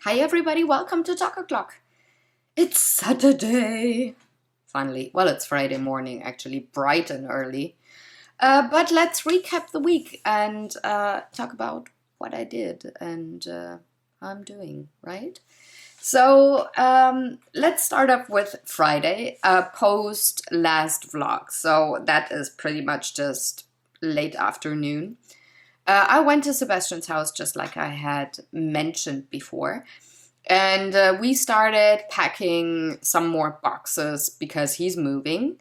Hi everybody, welcome to Talk O'Clock. It's Saturday. Finally, well, it's Friday morning, actually, bright and early. But let's recap the week and talk about what I did and how I'm doing, right? So let's start off with Friday, post last vlog. So that is pretty much just late afternoon. I went to Sebastian's house just like I had mentioned before. And we started packing some more boxes because he's moving.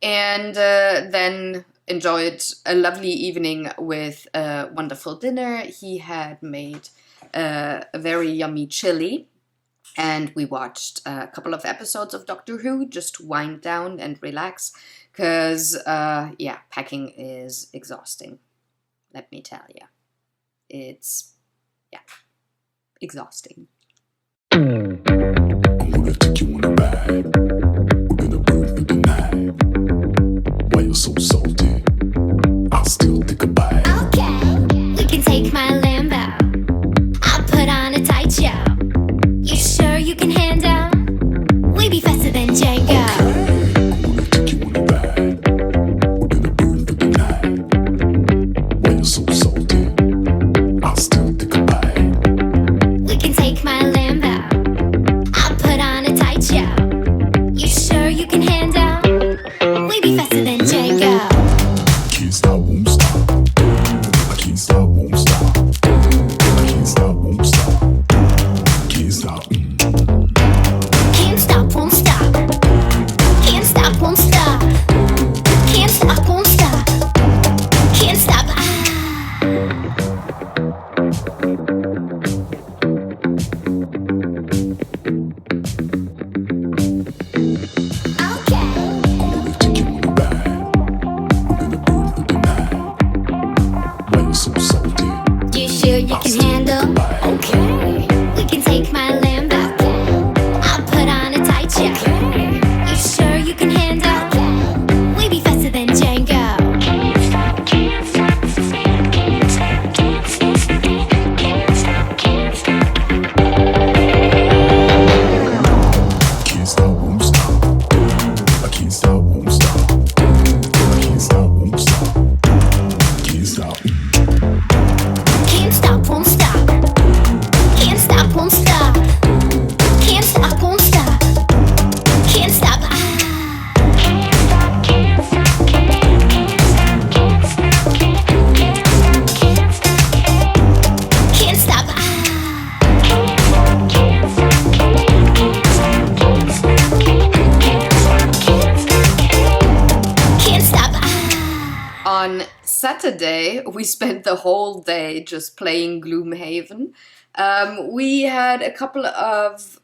And then enjoyed a lovely evening with a wonderful dinner. He had made a very yummy chili. And we watched a couple of episodes of Doctor Who just to wind down and relax. Because, packing is exhausting. Let me tell you. It's, exhausting. I'm gonna take you on a ride. We're gonna burn through the night. Why you're so salty? I'll still take a bite. Okay, we can take my Lambo. I'll put on a tight show. You sure you can handle? We be faster than Django. I'm gonna take you on a ride. We're gonna burn through the night. Why you're so salty? I'll still take a bite. We can take my Lambo. I'll put on a tight show. You sure you can handle? We be faster than Django. Can't stop, won't stop. I can't stop, won't stop. I can't stop, won't stop. Can't stop. Can't stop, won't stop. Can't stop, won't stop. Can't stop, won't stop. Can't stop. Okay. I'm gonna take you on a ride. We're gonna burn through the night. Why you so salty? You sure you can handle? Okay. We can take my Lambo. I'll put on a tight show. You sure you can handle? We be faster than Django. Can't stop, won't stop. I can't stop, won't stop. I can't stop, won't stop. Can't stop. Can't stop, won't stop. Can't stop, won't stop. Can't stop, won't stop. Can't stop. Can't stop. Can't stop. On Saturday, we spent the whole day just playing Gloomhaven. We had a couple of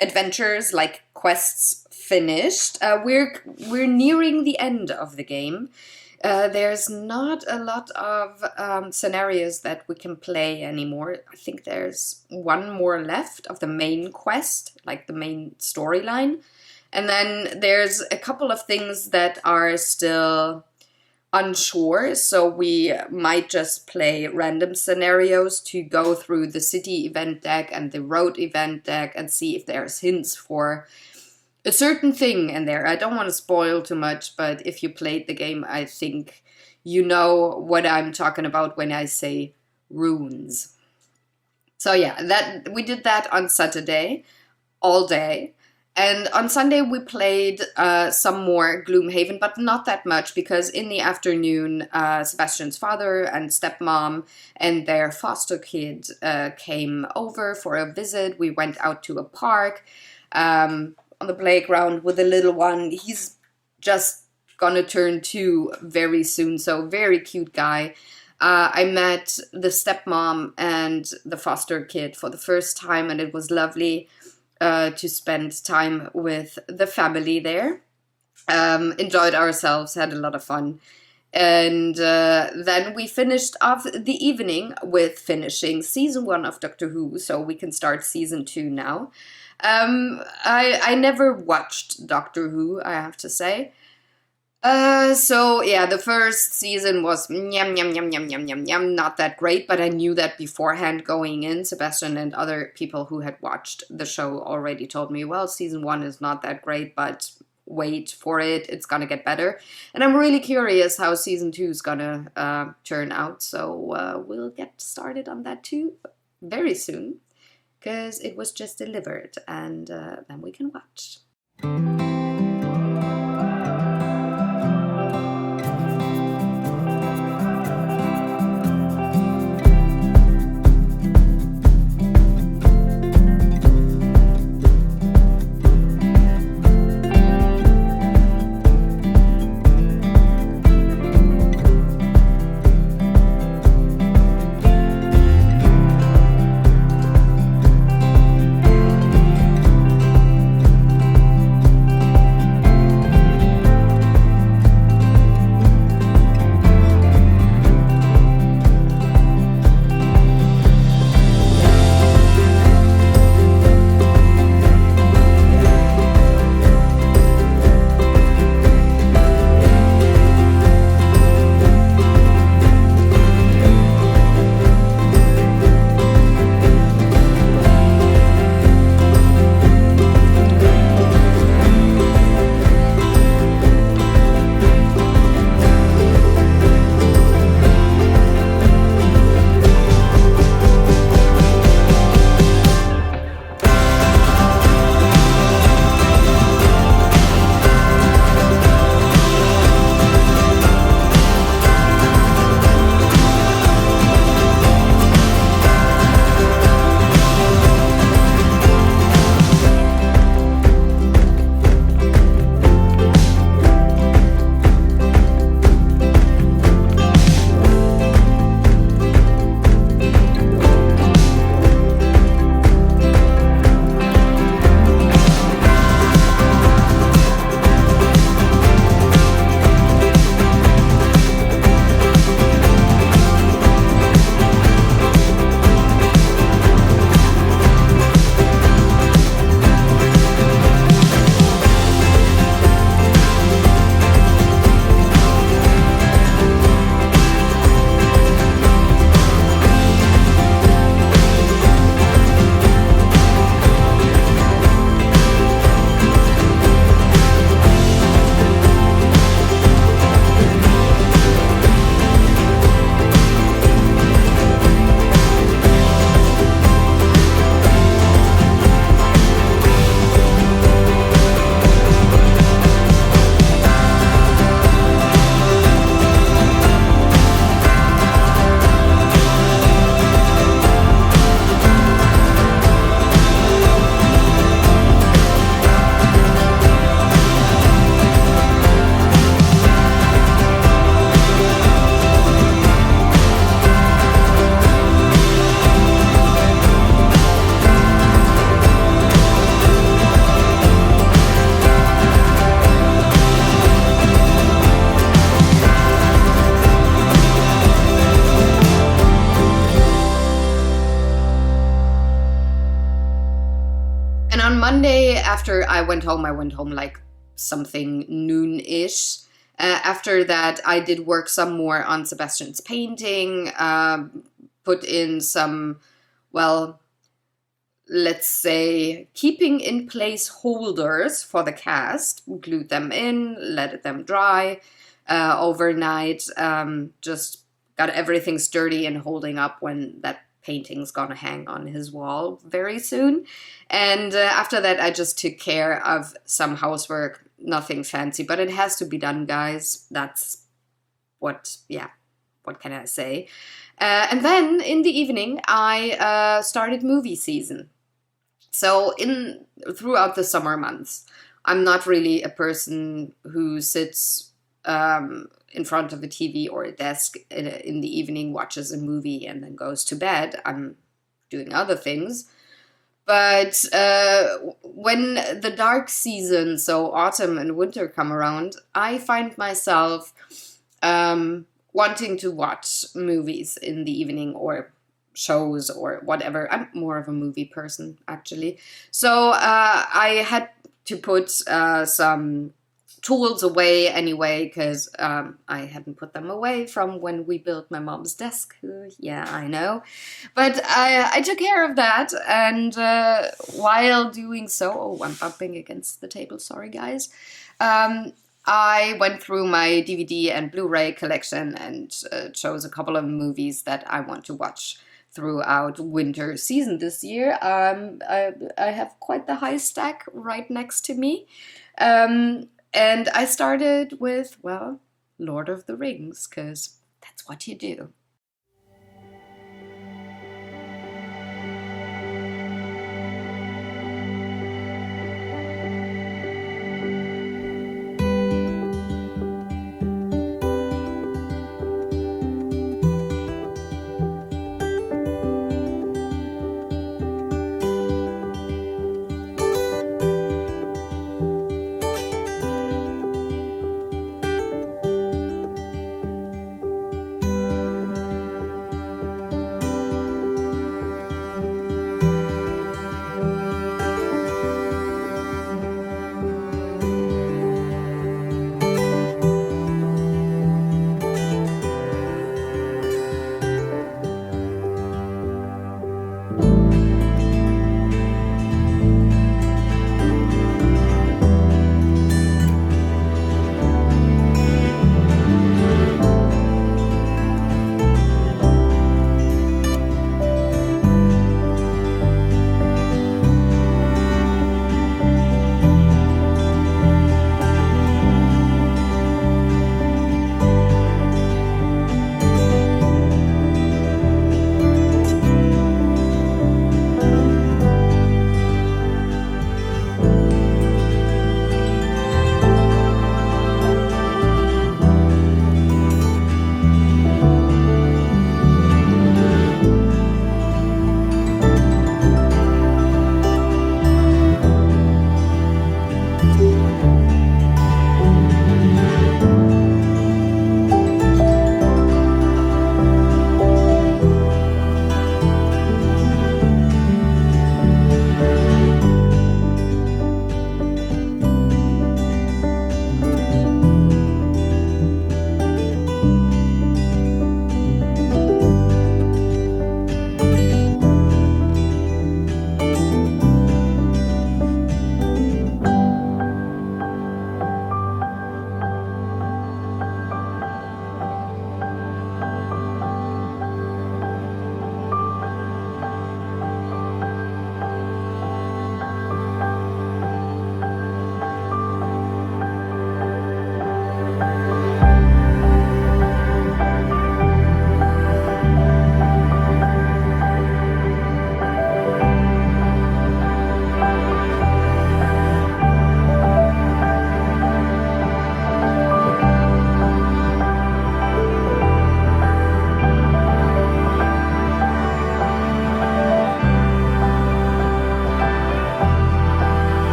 adventures, like quests, finished. We're nearing the end of the game. There's not a lot of scenarios that we can play anymore. I think there's one more left of the main quest, like the main storyline. And then there's a couple of things that are still unsure, so we might just play random scenarios to go through the city event deck and the road event deck and see if there's hints for a certain thing in there. I don't want to spoil too much, but if you played the game, I think you know what I'm talking about when I say runes. So yeah, that we did that on Saturday all day. And on Sunday we played some more Gloomhaven, but not that much because in the afternoon Sebastian's father and stepmom and their foster kid came over for a visit. We went out to a park on the playground with the little one. He's just gonna turn 2 very soon, so very cute guy. I met the stepmom and the foster kid for the first time, and it was lovely to spend time with the family there. Enjoyed ourselves, had a lot of fun. And then we finished off the evening with finishing season 1 of Doctor Who, so we can start season 2 now. I never watched Doctor Who, I have to say. So yeah, the first season was yum yum yum yum yum yum yum, not that great, but I knew that beforehand going in. Sebastian and other people who had watched the show already told me, well, season one is not that great, but wait for it, it's gonna get better. And I'm really curious how season two is gonna turn out. So we'll get started on that too very soon, because it was just delivered, and then we can watch. And on Monday, after I went home like something noon-ish. After that, I did work some more on Sebastian's painting, put in some, well, let's say, keeping in place holders for the cast, glued them in, let them dry overnight, just got everything sturdy and holding up when that painting's gonna hang on his wall very soon. And after that, I just took care of some housework, nothing fancy, but it has to be done, guys. That's yeah, what can I say? And then in the evening, I started movie season. So throughout the summer months, I'm not really a person who sits in front of a TV or a desk in the evening, watches a movie, and then goes to bed. I'm doing other things. But when the dark season, so autumn and winter, come around, I find myself wanting to watch movies in the evening or shows or whatever. I'm more of a movie person, actually. So I had to put some tools away anyway, because I hadn't put them away from when we built my mom's desk. Yeah, I know. But I took care of that, and while doing so, oh, I'm bumping against the table, sorry guys. I went through my DVD and Blu-ray collection and chose a couple of movies that I want to watch throughout winter season this year. I have quite the high stack right next to me. And I started with, well, Lord of the Rings, because that's what you do.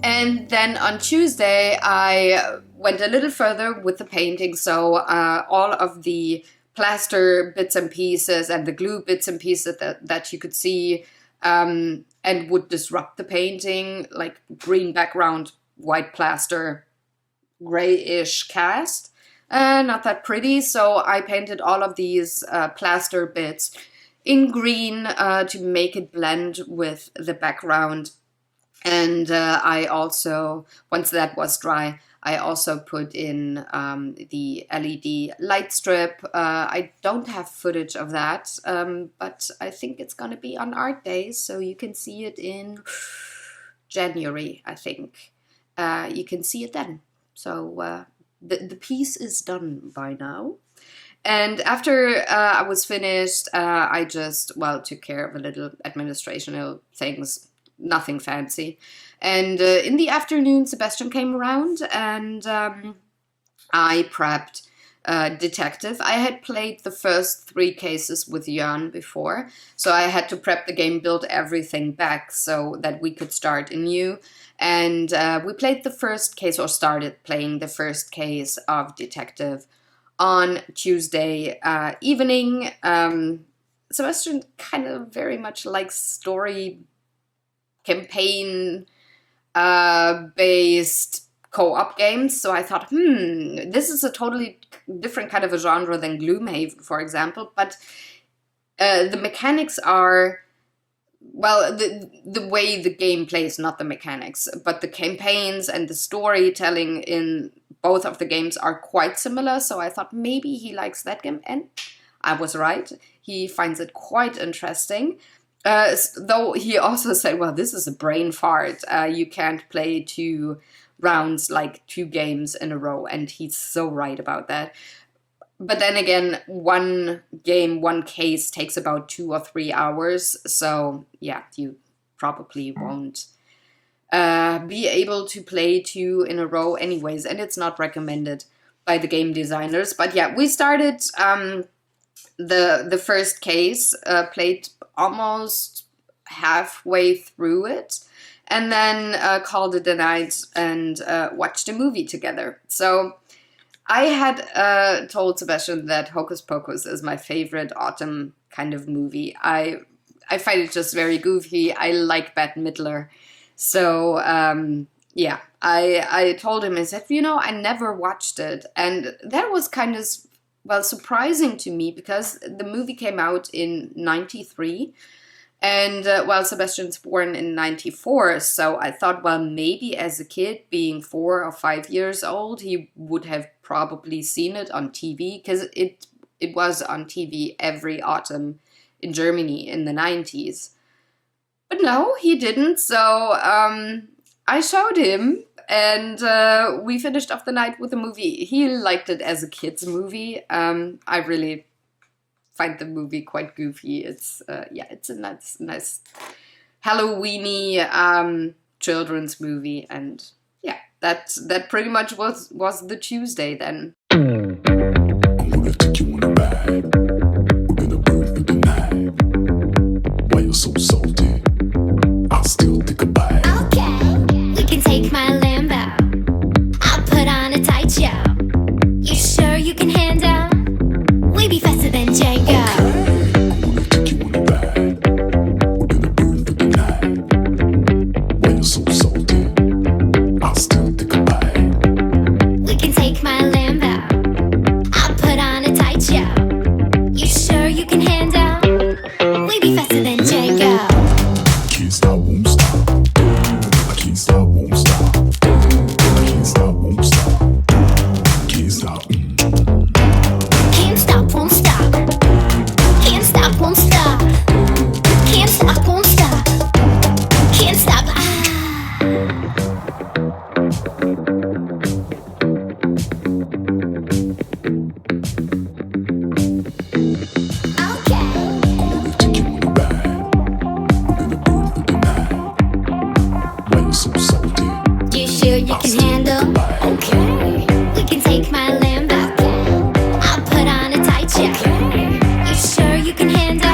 And then on Tuesday, I went a little further with the painting. So all of the plaster bits and pieces and the glue bits and pieces that you could see and would disrupt the painting, like green background, white plaster, grayish cast. Not that pretty. So I painted all of these plaster bits in green to make it blend with the background. And I also, once that was dry, I also put in the LED light strip. I don't have footage of that, but I think it's going to be on Art Days, so you can see it in January, I think. You can see it then. So the piece is done by now. And after I was finished, I just, well, took care of a little administrational things, nothing fancy. And in the afternoon, Sebastian came around, and I prepped Detective. I had played the first 3 cases with Jörn before, so I had to prep the game, build everything back so that we could start anew. And we played the first case, or started playing the first case of Detective on Tuesday evening. Sebastian kind of very much likes story campaign based co-op games, so I thought, this is a totally different kind of a genre than Gloomhaven, for example, but the mechanics are, well, the way the game plays, not the mechanics, but the campaigns and the storytelling in both of the games are quite similar, so I thought maybe he likes that game, and I was right. He finds it quite interesting. Though he also said, well, this is a brain fart. You can't play 2 rounds, like 2 games in a row, and he's so right about that. But then again, 1 game, 1 case takes about 2 or 3 hours, so yeah, you probably won't be able to play 2 in a row anyways, and it's not recommended by the game designers. But yeah, we started the first case, played almost halfway through it, and then called it a night and watched a movie together. So I had told Sebastian that Hocus Pocus is my favorite autumn kind of movie. I find it just very goofy. I like Bette Midler. So yeah, I told him, I said, I never watched it. And that was kind of, well, surprising to me, because the movie came out in 93. And Sebastian's born in 94, so I thought, well, maybe as a kid, being 4 or 5 years old, he would have probably seen it on TV, because it was on TV every autumn in Germany in the 90s. But no, he didn't, so I showed him, and we finished off the night with the movie. He liked it as a kid's movie. I really find the movie quite goofy. It's it's a nice Halloweeny children's movie, and yeah, that pretty much was the Tuesday then. I'm gonna take you on a ride. We're gonna burn through the night. Why you're so salty? I'll still take a bite. Okay, we can take my Lambo. I'll put on a tight show. You sure you can handle? We be faster than Django. I'm gonna take you on a ride. We're gonna burn through the night. Why you're so salty? I'll still take a bite. We can take my Lambo. I'll put on a tight show. You sure you can handle? We be faster than Django. Can't stop, won't stop. I can't stop, won't stop. I can't stop, won't stop. Can't stop. Can't stop, won't stop. Can't stop, won't stop. Can't stop, won't stop. Can't stop. Okay. I'm gonna take you on a ride. We're gonna burn through the night. Why you so salty? You sure you can handle? Okay. We can take my Lambo. I'll put on a tight show. You sure you can handle?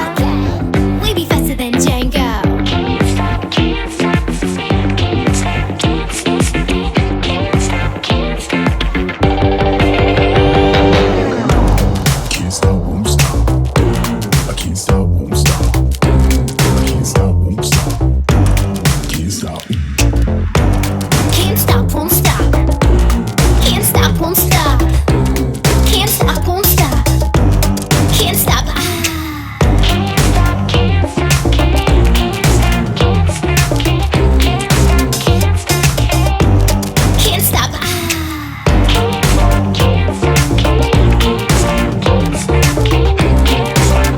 We be faster than Django. Can't stop, can't stop, can't stop, can't stop, can't stop, can't stop. Can't stop, won't stop. I can't stop, won't stop. I can't stop, won't stop. Can't stop. Can't stop, won't stop. Can't stop, won't stop. Can't stop, won't stop. Can't stop. Can't stop, can't stop, can't stop, can't stop,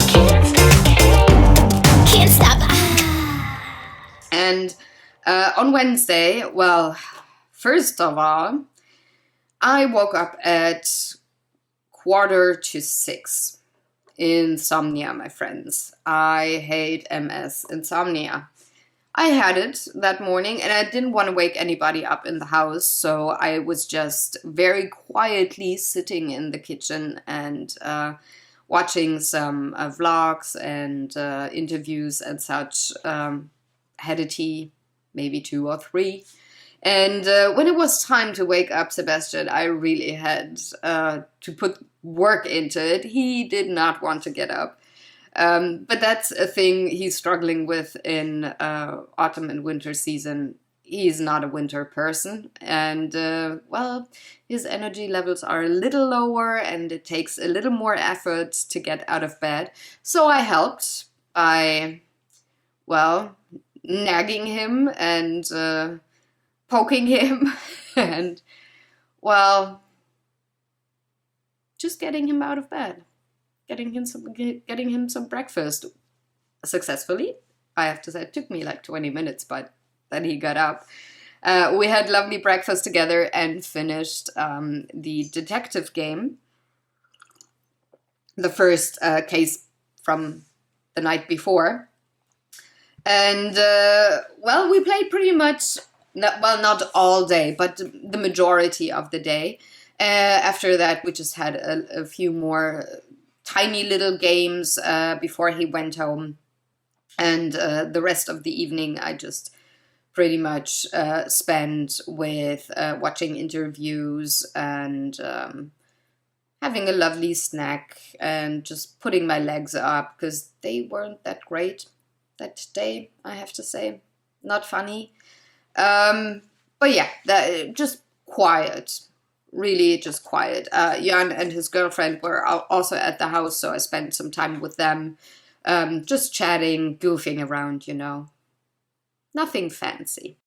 can't stop. Can't stop. And on Wednesday, well, first of all, I woke up at 5:45. Insomnia, my friends. I hate MS insomnia. I had it that morning and I didn't want to wake anybody up in the house, so I was just very quietly sitting in the kitchen and watching some vlogs and interviews and such. Had a tea, maybe two or three. And when it was time to wake up Sebastian, I really had to put work into it. He did not want to get up. But that's a thing he's struggling with in autumn and winter season. He's not a winter person, and well, his energy levels are a little lower, and it takes a little more effort to get out of bed. So I helped by, well, nagging him and poking him, and, well, just getting him out of bed. Getting him some breakfast successfully. I have to say, it took me like 20 minutes, but then he got up. We had lovely breakfast together and finished the detective game, the first case from the night before. And, well, we played pretty much, not all day, but the majority of the day. After that, we just had a few more tiny little games before he went home. And the rest of the evening I just pretty much spent with watching interviews and having a lovely snack and just putting my legs up because they weren't that great that day, I have to say. Not funny. But yeah, just quiet. Really just quiet. Jan and his girlfriend were also at the house, so I spent some time with them, just chatting, goofing around, you know. Nothing fancy.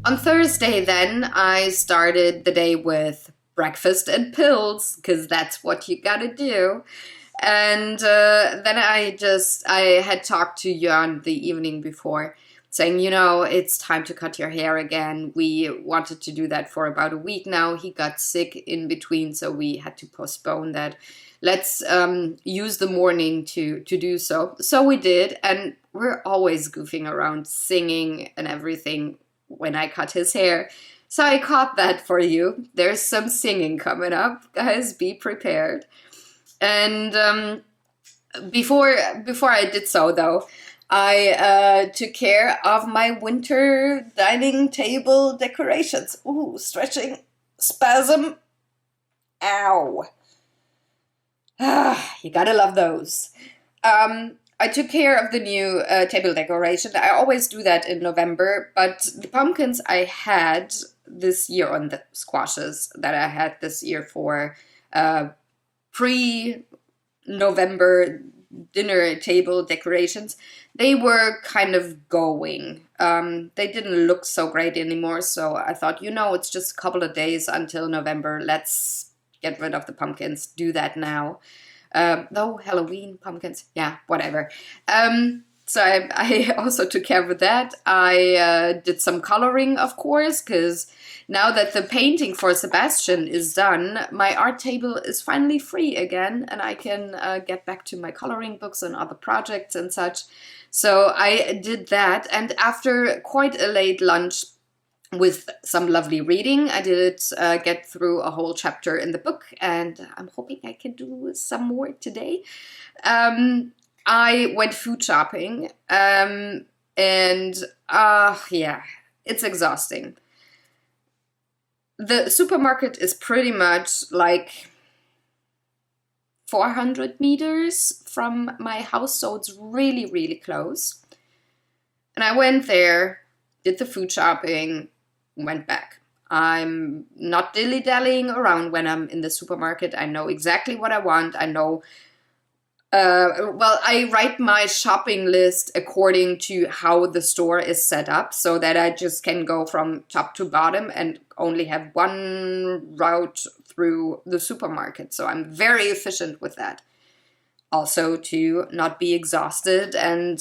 On Thursday, then, I started the day with breakfast and pills, because that's what you gotta do. And then I had talked to Jan the evening before, saying, you know, it's time to cut your hair again. We wanted to do that for about a week now. He got sick in between, so we had to postpone that. Let's use the morning to do so. So we did, and we're always goofing around, singing and everything when I cut his hair. So I caught that for you. There's some singing coming up. Guys, be prepared. And before I did so, though, I took care of my winter dining table decorations. Ooh, stretching, spasm. Ow. You gotta love those. I took care of the new table decoration. I always do that in November, but the pumpkins I had this year, on the squashes that I had this year for pre-November dinner table decorations, they were kind of going. They didn't look so great anymore, so I thought, you know, it's just a couple of days until November. Let's get rid of the pumpkins. Do that now. Halloween pumpkins, yeah, whatever. So I also took care of that. I did some coloring, of course, because now that the painting for Sebastian is done, my art table is finally free again, and I can get back to my coloring books and other projects and such. So I did that, and after quite a late lunch with some lovely reading, I did get through a whole chapter in the book, and I'm hoping I can do some more today. I went food shopping, and yeah, it's exhausting. The supermarket is pretty much like 400 meters from my house, so it's really, really close. And I went there, did the food shopping, went back. I'm not dilly-dallying around when I'm in the supermarket. I know exactly what I want. I know I write my shopping list according to how the store is set up so that I just can go from top to bottom and only have one route through the supermarket. So I'm very efficient with that. Also to not be exhausted and,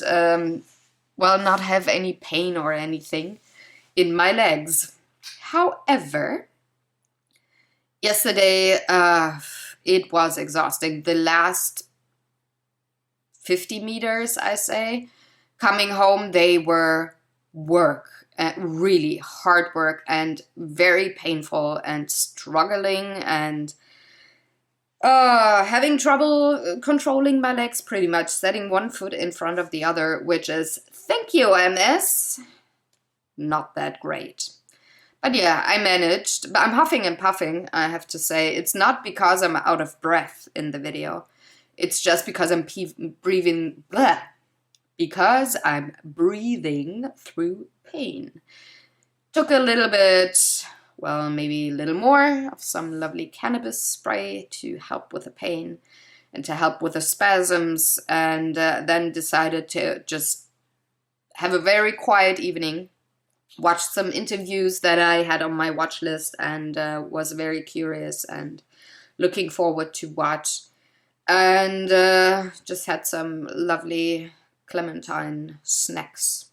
not have any pain or anything in my legs. However, yesterday it was exhausting. The last 50 meters, I say. Coming home, they were really hard work and very painful and struggling and having trouble controlling my legs, pretty much setting one foot in front of the other, which is, thank you, MS. Not that great. But yeah, I managed. But I'm huffing and puffing, I have to say. It's not because I'm out of breath in the video. It's just because I'm breathing, because I'm breathing through pain. Took a little bit, maybe a little more of some lovely cannabis spray to help with the pain and to help with the spasms, and then decided to just have a very quiet evening. Watched some interviews that I had on my watch list and was very curious and looking forward to watch. And just had some lovely clementine snacks.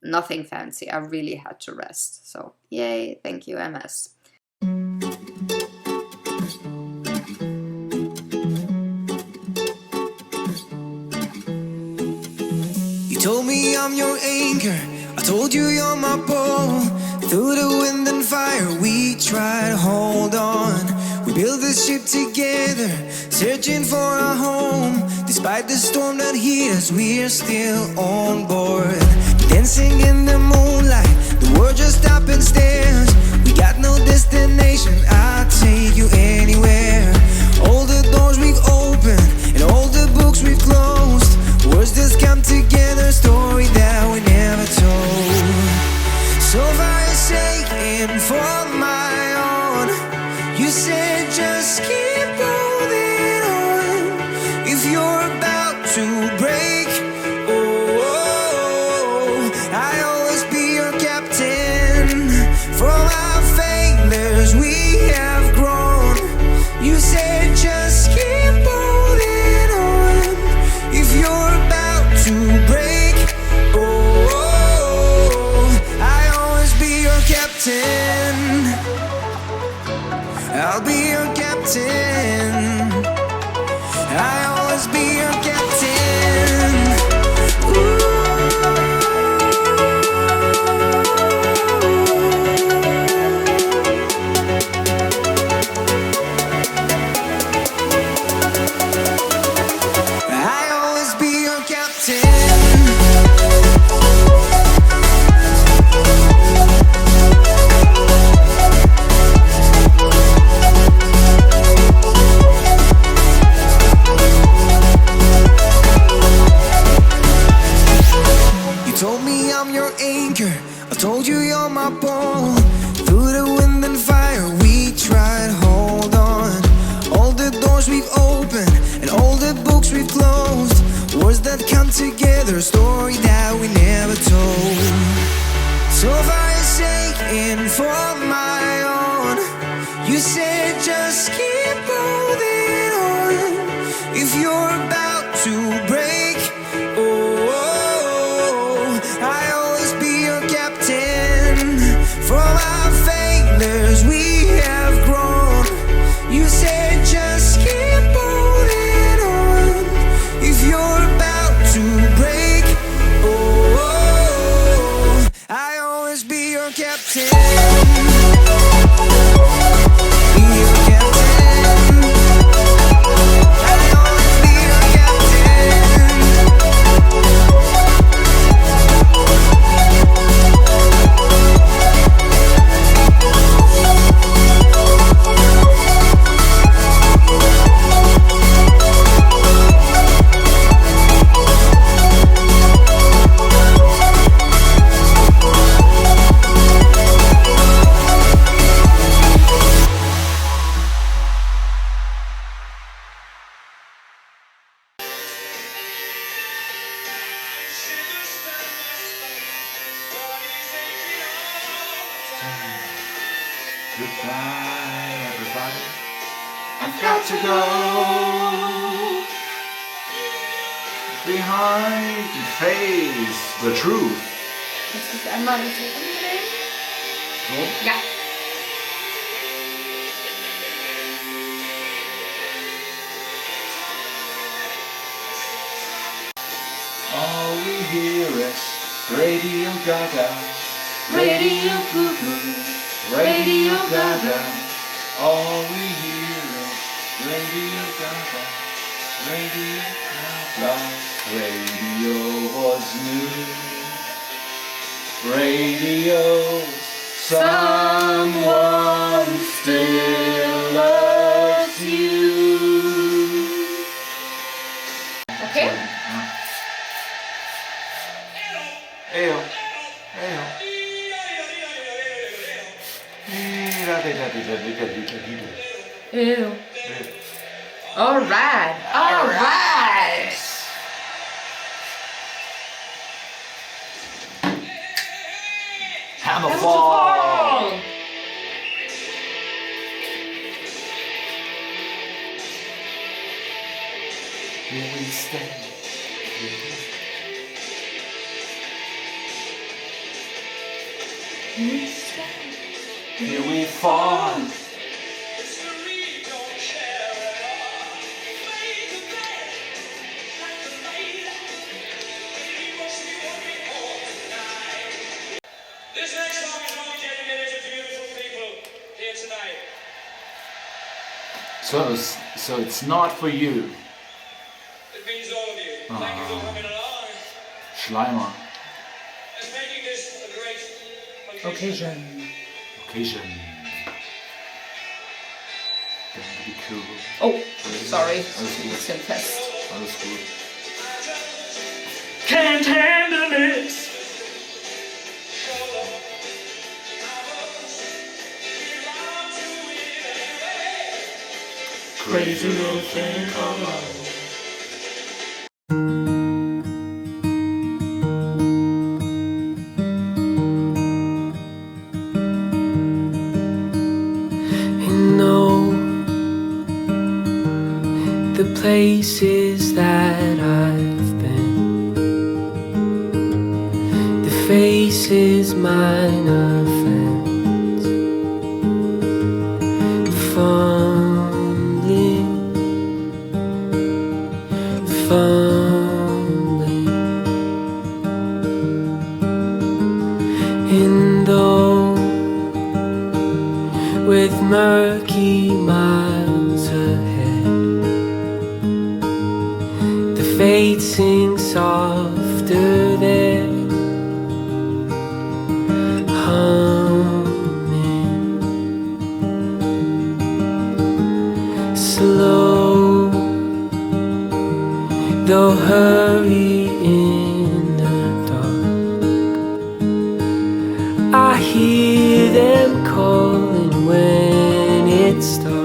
Nothing fancy. I really had to rest. So, yay. Thank you, MS. You told me I'm your anchor. I told you you're my pole. Through the wind and fire, we try to hold on. We build this ship together, searching for a home. Despite the storm that hit us, we're still on board. Dancing in the moonlight, the world just stops and stares. We got no destination, I'll take you anywhere. All the doors we've opened, and all the books we've closed. Words just come together, story that we never told. So far you're saying for my own. You said just keep holding on. If you're about to break, I always be your captain. From our failures we have grown. You said just keep holding on. If you're about to break, I always be your captain. I'll be your captain. I always be your captain. I always be your captain. Told me I'm your anchor. I told you you're my pole. Through the wind and fire, we tried to hold on. All the doors we've opened and all the books we've closed. Words that come together, story that we never told. So far you're saying for my own. You said just keep holding on. If you're about to break, captain. Be your captain. I'll always be your captain. Goodbye, everybody. I've got to go behind and face the truth. Das ist einmal das umdrehen. So? Ja. All we hear is Radio Gaga, Radio Goo Goo, Radio Gaga. All we hear is Radio Gaga, Radio Gaga. Radio was new. Radio, someone still loves you. Okay. Eyo, eyo. Ew. All right. All right. Hammerfall. Here we stand. Here we fall. This next song is only dedicated to beautiful people here tonight. So it's not for you, It means all of you. Thank you for coming along Schleimer. and making this a great occasion. Occasion. Don't be cool. Oh, sorry. Alles gut. Bisschen fest. Alles gut. Can't handle it. Crazy little thing called love. And know the places that I've been, the faces mine offense, fumbling, fumbling, and though with murky miles ahead, the fate sings softer there, humming slow, though hurry in the dark. I hear them calling when it starts.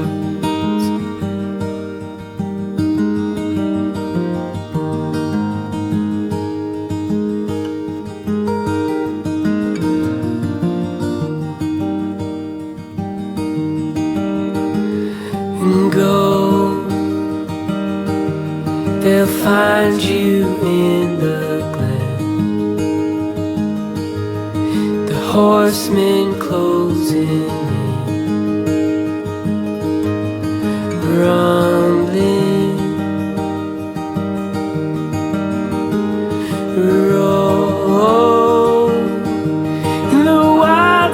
And go, they'll find you in the glen, the horsemen closing in, rumbling, roll in the wild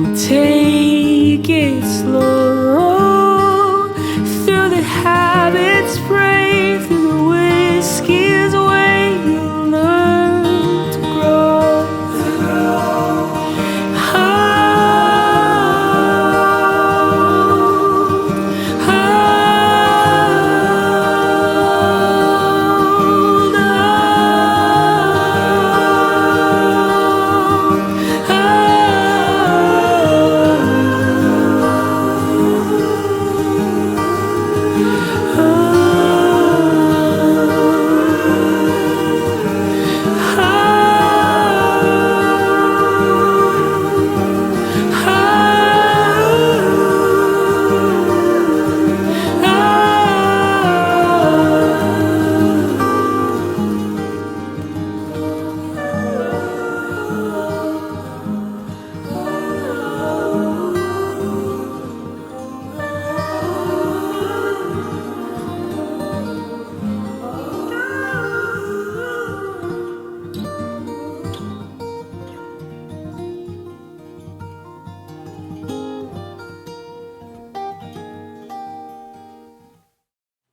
Take it slow through the habits, pray through the whiskey's way you learn to grow.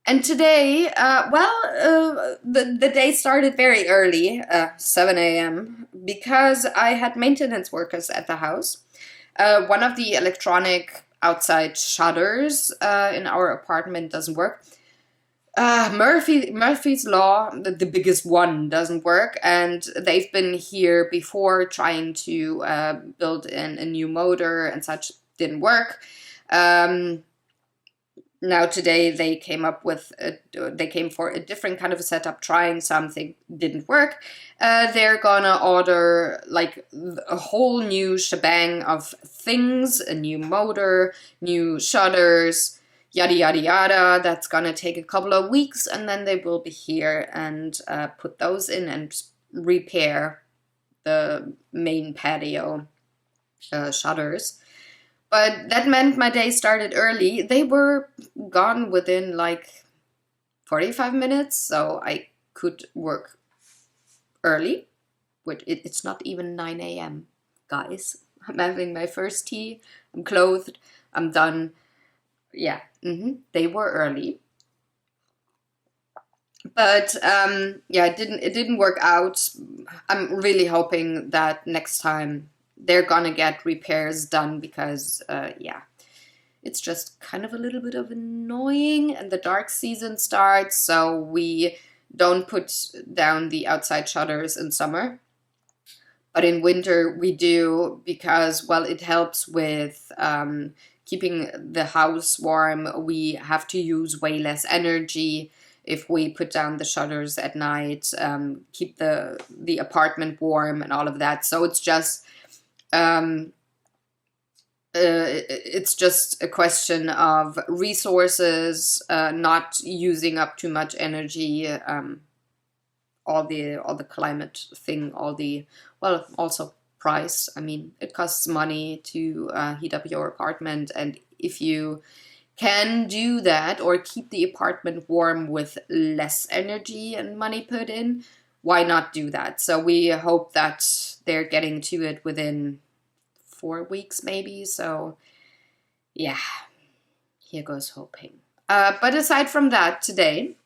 And today, the day started very early, 7 a.m., because I had maintenance workers at the house. One of the electronic outside shutters in our apartment doesn't work. Murphy's Law, the biggest one, doesn't work, and they've been here before trying to build in a new motor and such. Didn't work. Now today they came for a different kind of a setup, trying something, didn't work. They're gonna order like a whole new shebang of things, a new motor, new shutters, yada yada yada. That's gonna take a couple of weeks, and then they will be here and put those in and repair the main patio shutters. But that meant my day started early. They were gone within like 45 minutes, so I could work early. It's not even 9 a.m., guys. I'm having my first tea, I'm clothed, I'm done. Yeah, they were early. But it didn't work out. I'm really hoping that next time they're gonna get repairs done, because it's just kind of a little bit of annoying, and the dark season starts, so we don't put down the outside shutters in summer, but in winter we do, because, well, it helps with keeping the house warm. We have to use way less energy if we put down the shutters at night, keep the apartment warm and all of that. So it's just a question of resources, not using up too much energy, all the climate thing, also price. I mean, it costs money to heat up your apartment, and if you can do that or keep the apartment warm with less energy and money put in, why not do that? So we hope that they're getting to it within 4 weeks maybe. So yeah, here goes hoping. But aside from that, today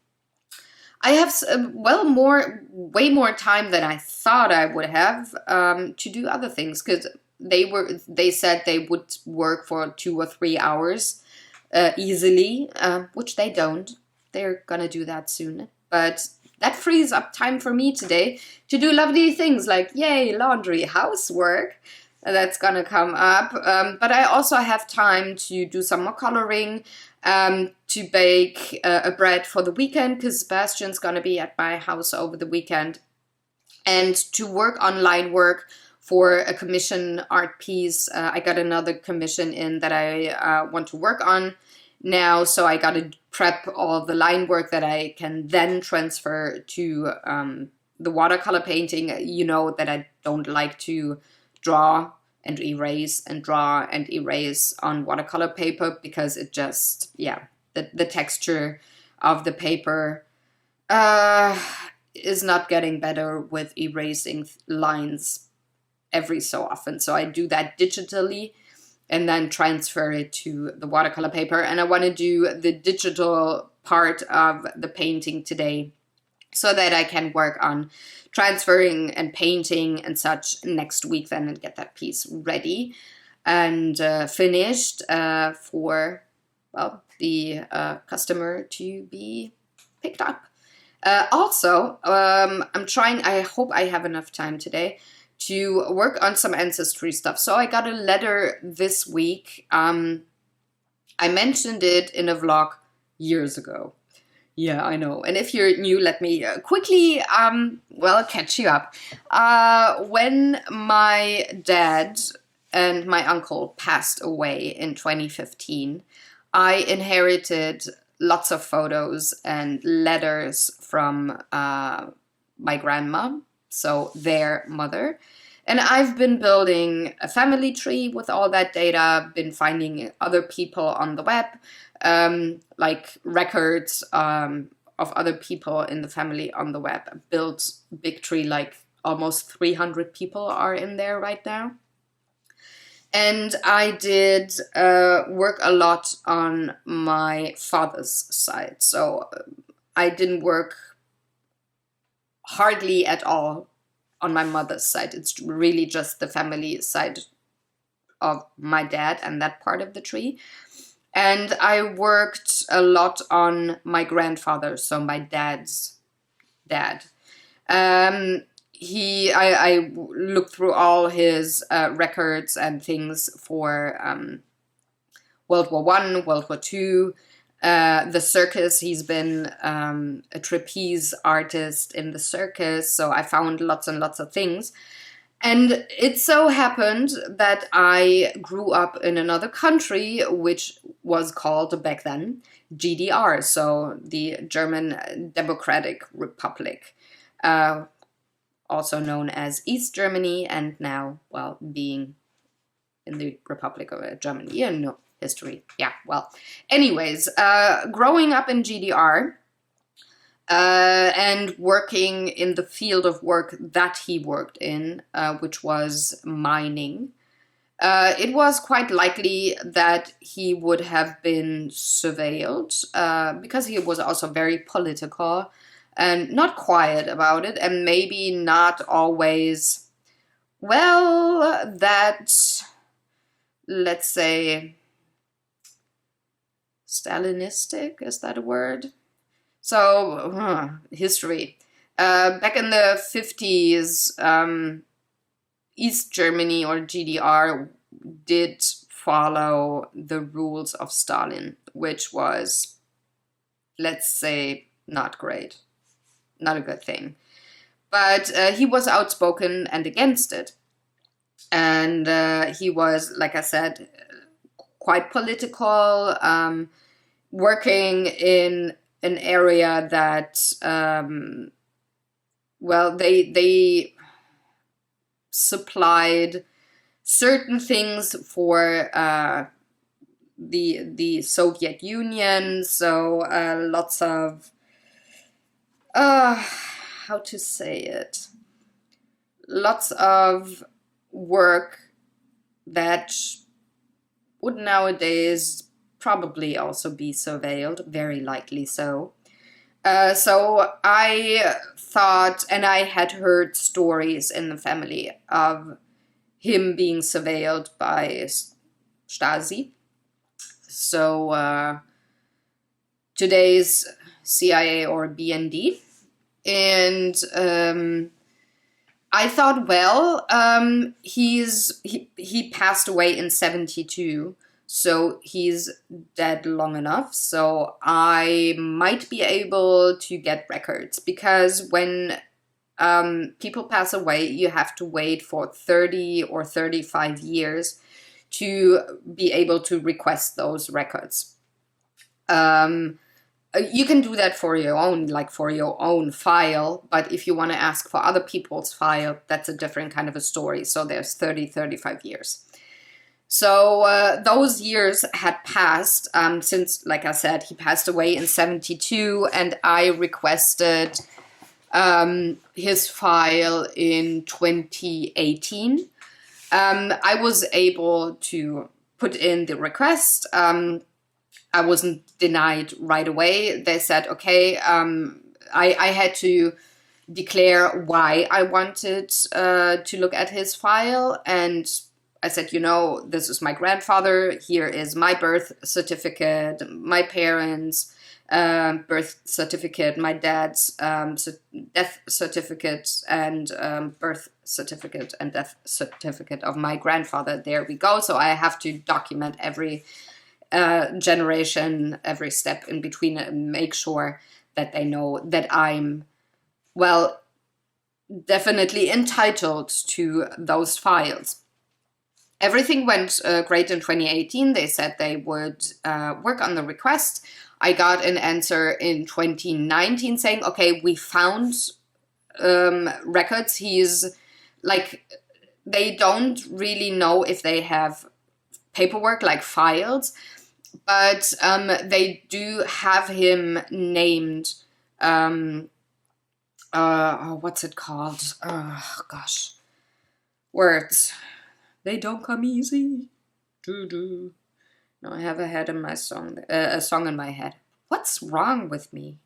I have way more time than I thought I would have to do other things, because they said they would work for 2 or 3 hours easily, which they don't. They're gonna do that soon, but that frees up time for me today to do lovely things like, yay, laundry, housework. That's gonna come up. But I also have time to do some more coloring, to bake a bread for the weekend, because Sebastian's gonna be at my house over the weekend, and to work on line work for a commission art piece. I got another commission in that I want to work on now, so I gotta prep all the line work that I can then transfer to the watercolor painting. You know that I don't like to draw and erase on watercolor paper, because it just, the texture of the paper is not getting better with erasing lines every so often. So I do that digitally, and then transfer it to the watercolor paper. And I want to do the digital part of the painting today so that I can work on transferring and painting and such next week then and get that piece ready and finished for, well, the customer to be picked up. Also, I'm trying, I hope I have enough time today to work on some ancestry stuff. So I got a letter this week. I mentioned it in a vlog years ago. Yeah, I know. And if you're new, let me quickly, well, catch you up. When my dad and my uncle passed away in 2015, I inherited lots of photos and letters from my grandma, so their mother. And I've been building a family tree with all that data, been finding other people on the web, like records of other people in the family on the web. Built a big tree, like almost 300 people are in there right now. And I did work a lot on my father's side. So I didn't work hardly at all on my mother's side. It's really just the family side of my dad and that part of the tree. And I worked a lot on my grandfather, so my dad's dad. I looked through all his records and things for World War I, World War II, the circus. He's been a trapeze artist in the circus, so I found lots and lots of things. And it so happened that I grew up in another country, which was called back then GDR, so the German Democratic Republic. Also known as East Germany, and now, well, being in the Republic of Germany. You know, history. Yeah, well. Anyways, growing up in GDR and working in the field of work that he worked in, which was mining, it was quite likely that he would have been surveilled because he was also very political and not quiet about it, and maybe not always, well, that, let's say, Stalinistic, is that a word? So, history. Back in the 50s, East Germany or GDR did follow the rules of Stalin, which was, let's say, not great. Not a good thing. But he was outspoken and against it. And he was, like I said, quite political, working in an area that, well, they supplied certain things for the Soviet Union, so lots of how to say it? Lots of work that would nowadays probably also be surveilled, very likely so. So I thought, and I had heard stories in the family of him being surveilled by Stasi. So today's CIA or BND. And I thought, well, he passed away in 1972, so he's dead long enough. So I might be able to get records, because when people pass away, you have to wait for 30 or 35 years to be able to request those records. You can do that for your own, like for your own file, but if you want to ask for other people's file, that's a different kind of a story. So there's 30, 35 years. So those years had passed since, like I said, he passed away in 1972, and I requested his file in 2018. I was able to put in the request. I wasn't denied right away. They said, okay, I had to declare why I wanted to look at his file. And I said, this is my grandfather. Here is my birth certificate, my parents' birth certificate, my dad's death certificate, and birth certificate and death certificate of my grandfather. There we go. So I have to document every generation, every step in between, and make sure that they know that I'm, well, definitely entitled to those files. Everything went great in 2018. They said they would work on the request. I got an answer in 2019 saying, okay, we found records. He's like, they don't really know if they have paperwork like files, but they do have him named, what's it called? Oh, gosh. Words. They don't come easy. No, I have a song in my head. What's wrong with me?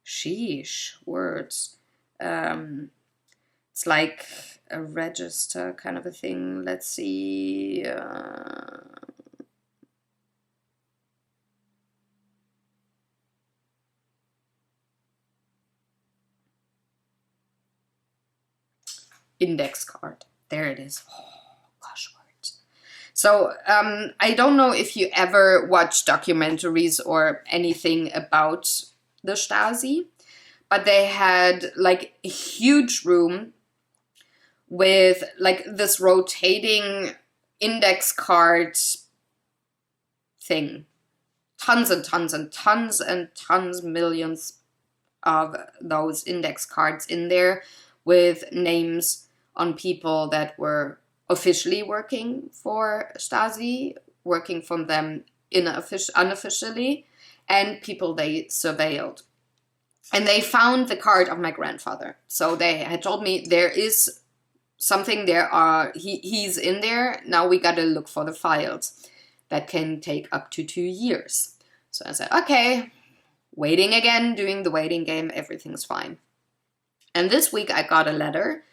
Sheesh, words. It's like a register kind of a thing. Let's see. Index card. There it is. Oh, gosh, words. So I don't know if you ever watch documentaries or anything about the Stasi, but they had like a huge room with like this rotating index card thing. Tons and tons and tons and tons, millions of those index cards in there with names on people that were officially working for Stasi, working from them unofficially, and people they surveilled. And they found the card of my grandfather. So they had told me there is something there. He's in there. Now we gotta look for the files. That can take up to 2 years. So I said, okay, waiting again, doing the waiting game, everything's fine. And this week I got a letter.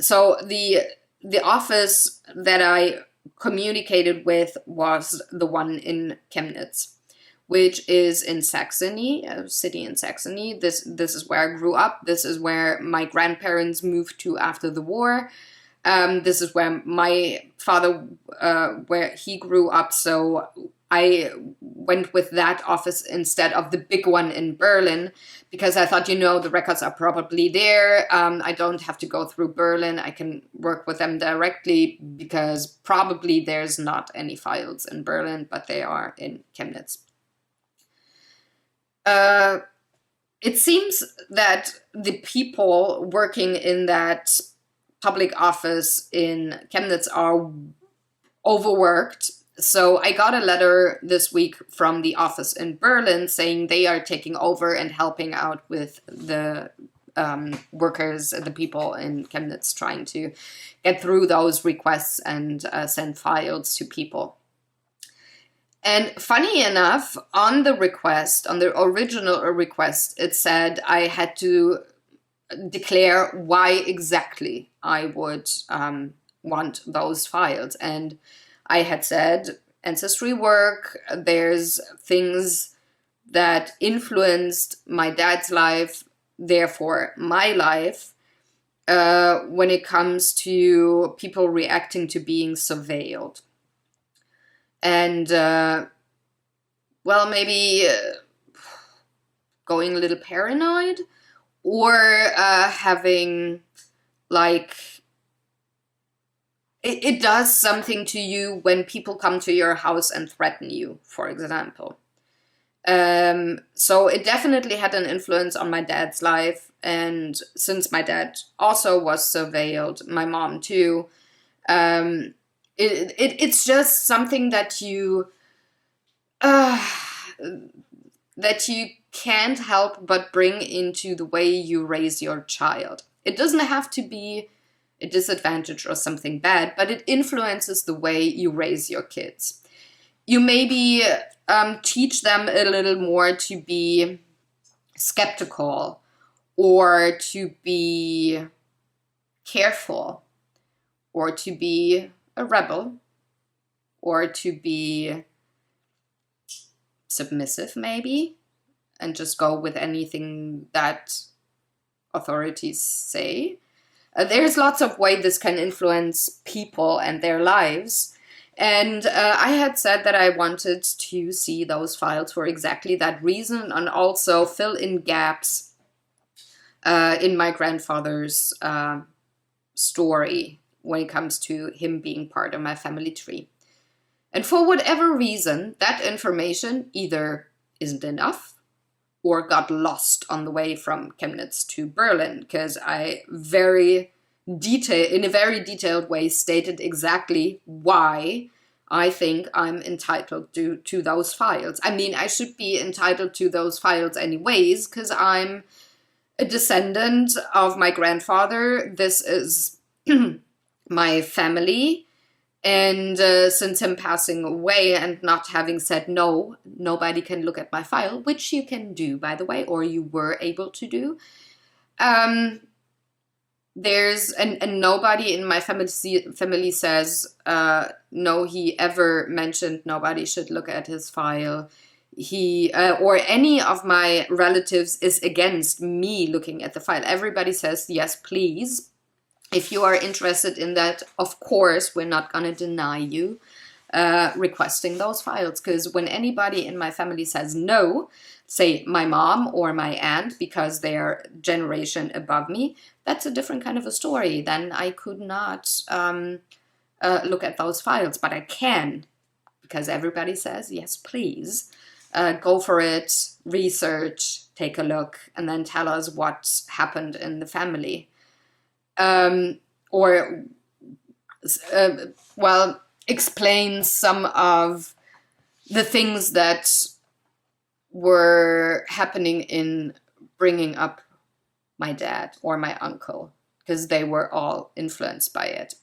So the office that I communicated with was the one in Chemnitz, which is in Saxony, a city in Saxony. This is where I grew up. This is where my grandparents moved to after the war. This is where my father, where he grew up. So I went with that office instead of the big one in Berlin, because I thought, the records are probably there. I don't have to go through Berlin. I can work with them directly because probably there's not any files in Berlin, but they are in Chemnitz. It seems that the people working in that public office in Chemnitz are overworked. So I got a letter this week from the office in Berlin saying they are taking over and helping out with the workers, the people in Chemnitz, trying to get through those requests and send files to people. And funny enough, on the request, on the original request, it said I had to declare why exactly I would want those files. And I had said ancestry work, there's things that influenced my dad's life, therefore my life, when it comes to people reacting to being surveilled. And, maybe going a little paranoid, or having, it does something to you when people come to your house and threaten you, for example. So it definitely had an influence on my dad's life. And since my dad also was surveilled, my mom too, it's just something that you can't help but bring into the way you raise your child. It doesn't have to be a disadvantage or something bad, but it influences the way you raise your kids. You maybe teach them a little more to be skeptical or to be careful or to be a rebel or to be submissive maybe and just go with anything that authorities say. There's lots of ways this can influence people and their lives. And I had said that I wanted to see those files for exactly that reason and also fill in gaps in my grandfather's story when it comes to him being part of my family tree. And for whatever reason, that information either isn't enough or got lost on the way from Chemnitz to Berlin, because I in a very detailed way stated exactly why I think I'm entitled to those files. I mean, I should be entitled to those files anyways, because I'm a descendant of my grandfather. This is my family. And since him passing away and not having said no, nobody can look at my file, which you can do, by the way, or you were able to do. There's and nobody in my family says no. He ever mentioned nobody should look at his file. He or any of my relatives is against me looking at the file. Everybody says yes, please. If you are interested in that, of course, we're not going to deny you requesting those files. Because when anybody in my family says no, say my mom or my aunt, because they're generation above me, that's a different kind of a story. Then I could not look at those files. But I can, because everybody says, yes, please. Go for it, research, take a look, and then tell us what happened in the family. Explain some of the things that were happening in bringing up my dad or my uncle, because they were all influenced by it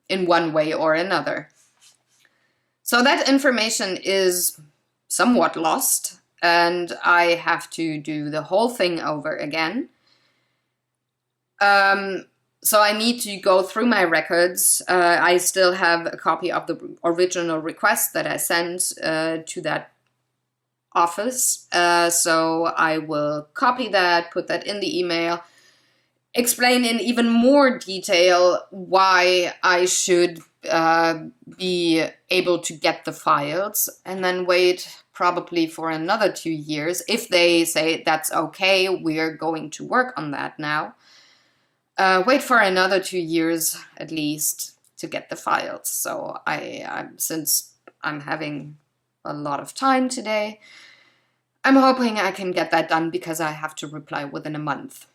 in one way or another. So that information is somewhat lost, and I have to do the whole thing over again. So I need to go through my records. I still have a copy of the original request that I sent to that office. So I will copy that, put that in the email, explain in even more detail why I should be able to get the files, and then wait probably for another 2 years. If they say that's okay, we're going to work on that now. Wait for another 2 years at least to get the files. So since I'm having a lot of time today, I'm hoping I can get that done, because I have to reply within a month.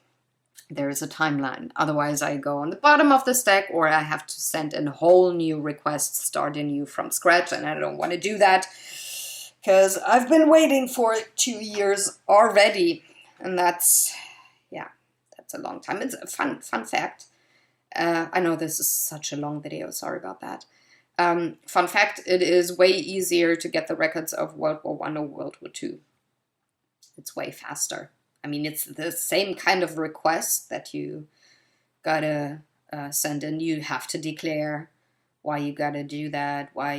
There is a timeline. Otherwise I go on the bottom of the stack, or I have to send a whole new request, start anew from scratch, and I don't want to do that because I've been waiting for 2 years already, and that's a long time. It's a fun fact. I know this is such a long video, sorry about that. Fun fact, it is way easier to get the records of World War I or World War II. It's way faster. I mean, it's the same kind of request that you gotta send in. You have to declare why you gotta do that, why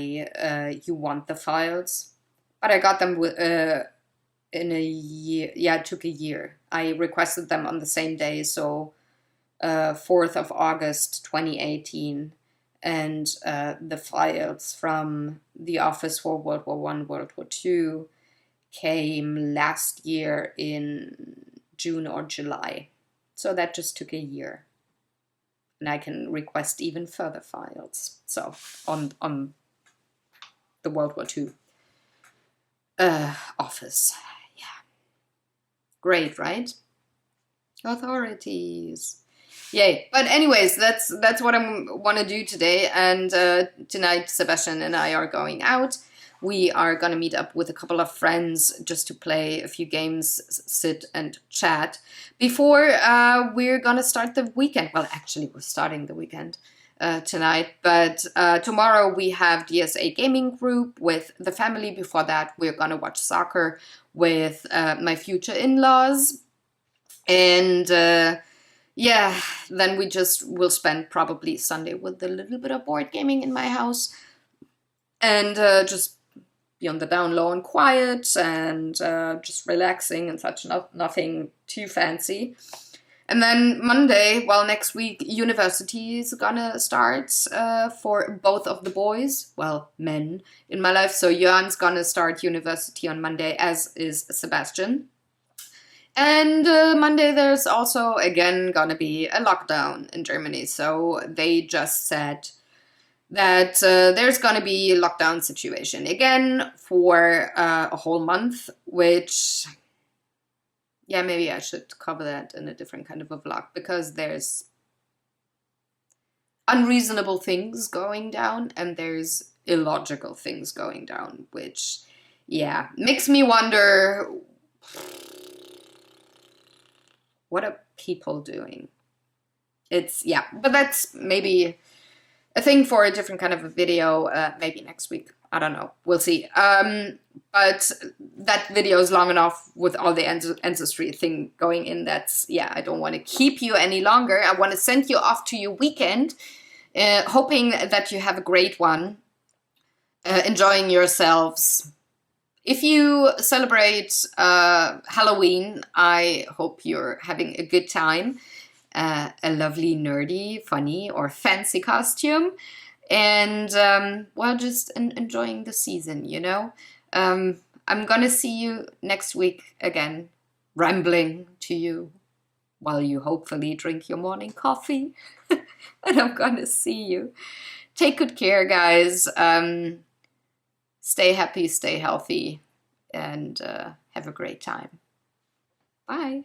you want the files. But I got them in a year. Yeah, it took a year. I requested them on the same day, so 4th of August 2018, and the files from the Office for World War I, World War II came last year in June or July. So that just took a year. And I can request even further files. So on the World War II office. Great, right? Authorities. Yay. But anyways, that's what I want to do today. And tonight, Sebastian and I are going out. we are gonna meet up with a couple of friends just to play a few games, sit and chat before we're gonna start the weekend. Well, actually, we're starting the weekend tonight, but tomorrow we have DSA gaming group with the family. Before that, we're gonna watch soccer with my future in-laws, and yeah, then we just will spend probably Sunday with a little bit of board gaming in my house, and just be on the down low and quiet, and just relaxing and such. Nothing too fancy. And then Monday, well, next week, university is gonna start for both of the boys, well, men in my life. So Jörn's gonna start university on Monday, as is Sebastian. And Monday, there's also, again, gonna be a lockdown in Germany. So they just said that there's gonna be a lockdown situation again for a whole month, which... yeah, maybe I should cover that in a different kind of a vlog, because there's unreasonable things going down and there's illogical things going down, which, yeah, makes me wonder, what are people doing? It's, yeah, but that's maybe a thing for a different kind of a video, maybe next week. I don't know. We'll see. But that video is long enough with all the ancestry thing going in. That's, yeah, I don't want to keep you any longer. I want to send you off to your weekend, hoping that you have a great one, enjoying yourselves. If you celebrate Halloween, I hope you're having a good time. A lovely, nerdy, funny, or fancy costume. And, well, just enjoying the season, you know? I'm gonna see you next week again, rambling to you while you hopefully drink your morning coffee. And I'm gonna see you. Take good care, guys. Stay happy, stay healthy, and have a great time. Bye.